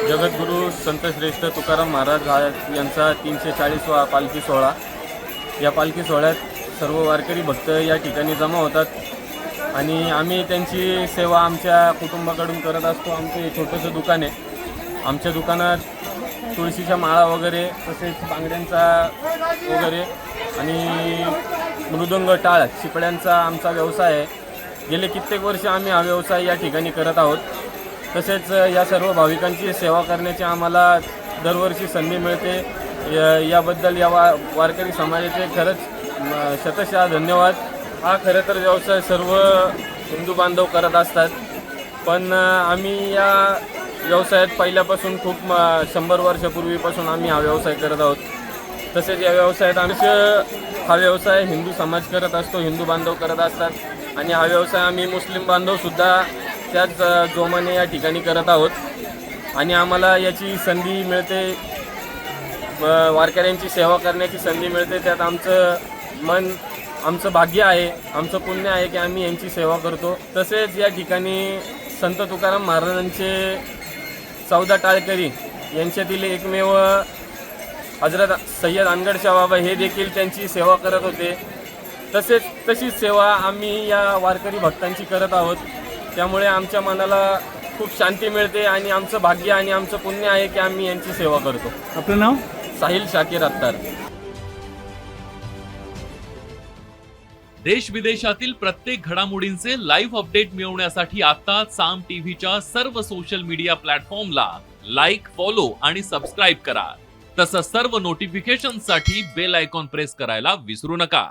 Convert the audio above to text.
जगद्गुरु संत श्रेष्ठ तुकाराम महाराज यांचा 340वा पालखी सोहळा। या पालखी सोहळ्यात सर्व वारकरी भक्त या ठिकाणी जमा होतात आणि आम्ही त्यांची सेवा आमच्या कुटुंबाकडून करत असतो। आमचं हे छोटंसं दुकान आहे। आमच्या दुकानात तुळशीच्या माळा वगैरे, तसेच बांगड्यांचा वगैरे आणि मृदंग, टाळ, शिपड्यांचा आमचा व्यवसाय आहे। गेले कित्येक वर्ष आम्ही हा व्यवसाय या ठिकाणी करत आहोत। तसेच या सर्व भाविकांची सेवा करण्याची आम्हाला दरवर्षी संधी मिळते। याबद्दल या वारकरी समाजाचे खरंच शतशः धन्यवाद। हा खरं तर व्यवसाय सर्व हिंदू बांधव करत असतात, पण आम्ही या व्यवसायात पहिल्यापासून खूप 100 वर्षापूर्वीपासून आम्ही हा व्यवसाय करत आहोत। तसेच या व्यवसायात हा व्यवसाय हिंदू समाज करत असतो, हिंदू बांधव करत असतात आणि हा व्यवसाय आम्ही मुस्लिम बांधवसुद्धा त्याच जोमाने या ठिकाणी करत आहोत आणि आम्हाला याची संधी मिळते, वारकऱ्यांची सेवा करण्याची संधी मिळते। त्यात आमचं भाग्य आहे, आमचं पुण्य आहे की आम्ही यांची सेवा करतो। तसेच या ठिकाणी संत तुकाराम महाराजांचे 14 टाळकरी यांच्यातील एकमेव हजरत सय्यद अनगडशाह बाबा हे देखील त्यांची सेवा करत होते। तशीच सेवा आम्ही या वारकरी भक्तांची करत आहोत। त्यामुळे आमच्या मनाला खूप शांती मिळते आणि आमचं भाग्य आणि आमचं पुण्य आहे की आम्ही यांची सेवा करतो। आपलं नाव? साहिल शाकीर अत्तार। देश विदेशातील प्रत्येक घडामोडींचे लाईव्ह अपडेट मिळवण्यासाठी आता साम टीव्हीच्या सर्व सोशल मीडिया प्लॅटफॉर्मला लाईक, फॉलो आणि सबस्क्राईब करा। तसंच सर्व नोटिफिकेशनसाठी बेल आयकॉन प्रेस करायला विसरू नका।